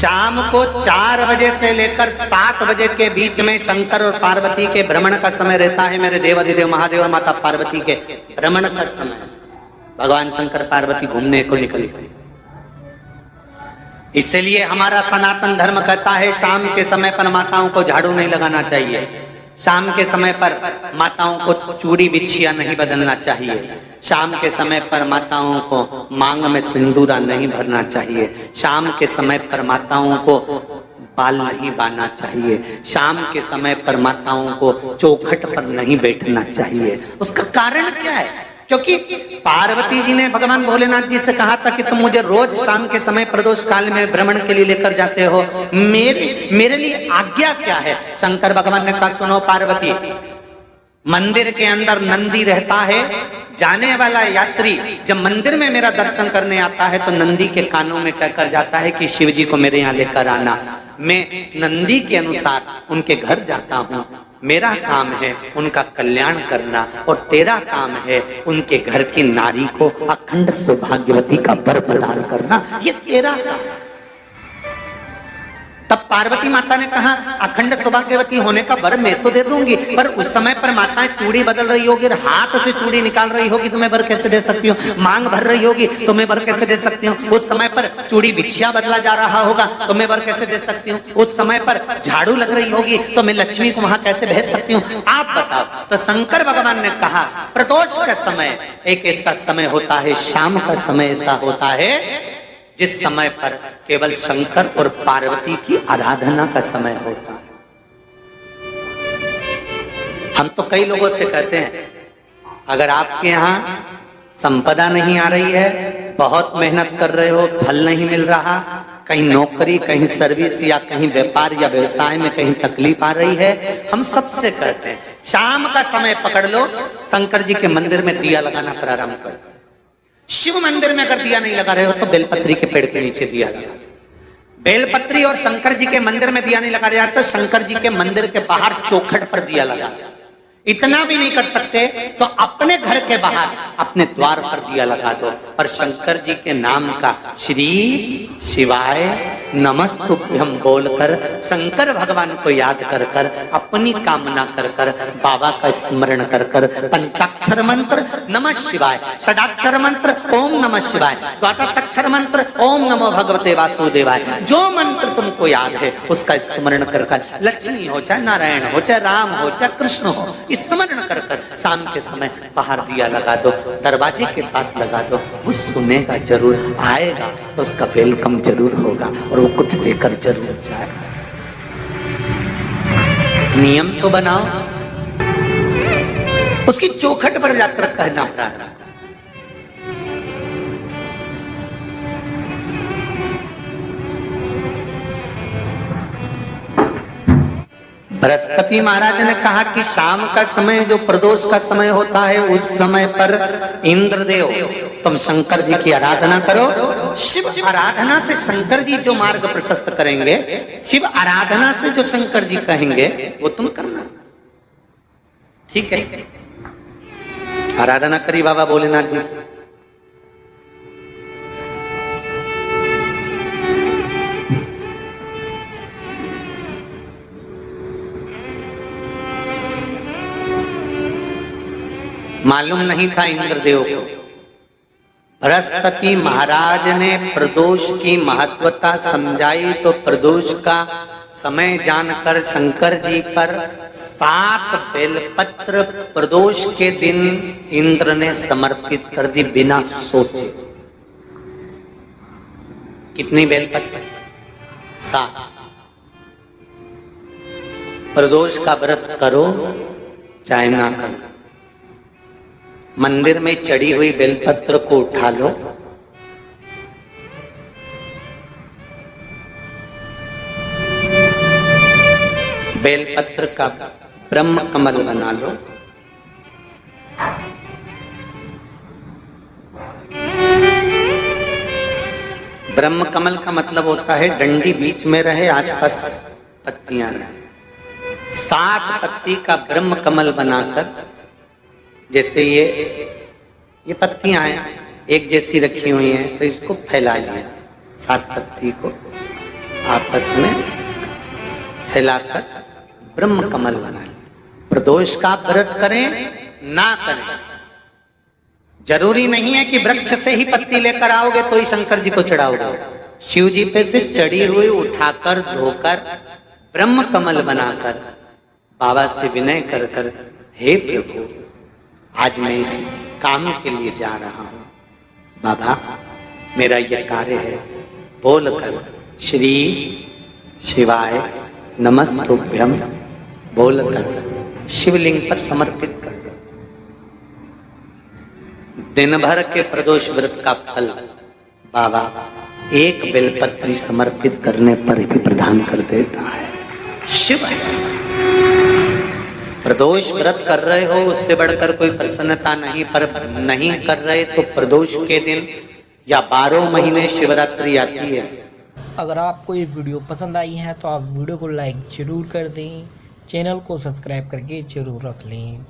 शाम को 4 बजे से लेकर 7 बजे के बीच में शंकर और पार्वती के भ्रमण का समय रहता है। मेरे देवाधिदेव महादेव और माता पार्वती के भ्रमण का समय, भगवान शंकर पार्वती घूमने को निकले। इसलिए हमारा सनातन धर्म कहता है शाम के समय पर माताओं को झाड़ू नहीं लगाना चाहिए, शाम के समय पर माताओं को चूड़ी बिछिया नहीं बदलना चाहिए, शाम के समय पर माताओं को मांग में सिंदूरा नहीं भरना चाहिए, शाम के समय पर माताओं को बाल नहीं बांधना चाहिए, शाम के समय पर माताओं को चौखट पर नहीं बैठना चाहिए। उसका कारण क्या है? क्योंकि पार्वती जी ने भगवान भोलेनाथ जी से कहा था कि तुम मुझे रोज शाम के समय प्रदोष काल में भ्रमण के लिए लेकर जाते हो, मेरे लिए आज्ञा क्या है? शंकर भगवान ने कहा सुनो पार्वती, मंदिर के अंदर नंदी रहता है, जाने वाला यात्री जब मंदिर में मेरा दर्शन करने आता है तो नंदी के कानों में कहकर जाता है कि शिव जी को मेरे यहाँ लेकर आना। मैं नंदी के अनुसार उनके घर जाता हूँ, मेरा काम है उनका कल्याण करना और तेरा काम है उनके घर की नारी को अखंड सौभाग्यवती का वर प्रदान करना, ये तेरा काम। तब पार्वती माता ने कहा अखंड सौभाग्यवती होने का वर मैं तो दे दूंगी, पर उस समय पर माताएं चूड़ी बदल रही होगी, हाथ से चूड़ी निकाल रही होगी तो मैं वर कैसे दे सकती हूँ? मांग भर रही होगी तो मैं वर कैसे दे सकती हूँ? उस समय पर चूड़ी बिछिया बदला जा रहा होगा तो मैं वर कैसे दे सकती हूँ? उस समय पर झाड़ू लग रही होगी तो मैं लक्ष्मी को वहां कैसे भेज सकती हूँ? आप बताओ। तो शंकर भगवान ने कहा प्रदोष का समय एक ऐसा समय होता है, शाम का समय ऐसा होता है जिस समय पर केवल शंकर और पार्वती की आराधना का समय होता है। हम तो कई लोगों से कहते हैं अगर आपके यहाँ संपदा नहीं आ रही है, बहुत मेहनत कर रहे हो, फल नहीं मिल रहा, कहीं नौकरी, कहीं सर्विस या कहीं व्यापार या व्यवसाय में कहीं तकलीफ आ रही है, हम सबसे कहते हैं शाम का समय पकड़ लो, शंकर जी के मंदिर में दिया लगाना प्रारंभ कर दो। शिव मंदिर में अगर दिया नहीं लगा रहे हो तो बेलपत्री के पेड़ के नीचे दिया लगा। बेलपत्री और शंकर जी के मंदिर में दिया नहीं लगा रहा तो शंकर जी के मंदिर के बाहर चौखट पर दिया लगा। इतना भी नहीं कर सकते तो अपने घर के बाहर अपने द्वार पर दिया लगा दो, पर शंकर जी के नाम का श्री शिवाय नमस्तुभ्यम बोलकर शंकर भगवान को याद कर कर अपनी कामना कर कर बाबा का स्मरण कर कर पंचाक्षर मंत्र नमः शिवाय, षडाक्षर मंत्र ओम नमः शिवाय, द्वादशाक्षर मंत्र ओम नमो भगवते वासुदेवाय, जो मंत्र तुमको याद है उसका स्मरण कर कर लक्ष्मी हो चाहे नारायण हो चाहे राम हो चाहे कृष्ण हो स्मरण कर कर शाम के समय बाहर दिया लगा दो, दरवाजे के पास लगा दो। वो सुनेगा जरूर, आएगा तो उसका वेलकम जरूर होगा और वो कुछ देकर जरूर जाएगा। नियम तो बनाओ, उसकी चौखट पर जाकर कहना प्रारंभ। बृहस्पति महाराज ने कहा कि शाम का समय जो प्रदोष का समय होता है उस समय पर इंद्रदेव तुम शंकर जी की आराधना करो। शिव आराधना से शंकर जी जो मार्ग प्रशस्त करेंगे, शिव आराधना से जो शंकर जी कहेंगे वो तुम करना। ठीक है, आराधना करी बाबा भोलेनाथ जी। मालूम नहीं था इंद्रदेव को। बृहस्पति महाराज ने प्रदोष की महत्वता समझाई तो प्रदोष का समय जानकर शंकर जी पर 7 बेलपत्र प्रदोष के दिन इंद्र ने समर्पित कर दी बिना सोचे। कितनी बेलपत्र? 7। प्रदोष का व्रत करो चाहे ना करो, मंदिर में चढ़ी हुई बेलपत्र को उठा लो, बेलपत्र का ब्रह्म कमल बना लो, ब्रह्म कमल का मतलब होता है डंडी बीच में रहे, आसपास पत्तियां रहे। 7 पत्ती का ब्रह्म कमल बनाकर, जैसे ये पत्तियां हैं एक जैसी रखी हुई हैं तो इसको फैला लिया 7 पत्ती को, आपस में फैलाकर ब्रह्म कमल बना लें। प्रदोष का व्रत करें ना करें, जरूरी नहीं है कि वृक्ष से ही पत्ती लेकर आओगे तो ही शंकर जी को चढ़ाओगे। शिव जी पे से चढ़ी हुई उठाकर धोकर ब्रह्म कमल बनाकर बाबा से विनय कर कर, हे प्रभु आज मैं इस काम के लिए जा रहा हूं, बाबा मेरा यह कार्य है, बोलकर श्री शिवाय नमस्तुभ्यम बोलकर शिवलिंग पर समर्पित कर दो। दिन भर के प्रदोष व्रत का फल बाबा एक बेलपत्री समर्पित करने पर ही प्रदान कर देता है। शिव है। प्रदोष व्रत कर रहे हो उससे बढ़कर कोई प्रसन्नता नहीं, पर नहीं कर रहे तो प्रदोष के दिन या 12 महीने शिवरात्रि आती है। अगर आपको ये वीडियो पसंद आई है तो आप वीडियो को लाइक जरूर कर दें, चैनल को सब्सक्राइब करके जरूर रख लें।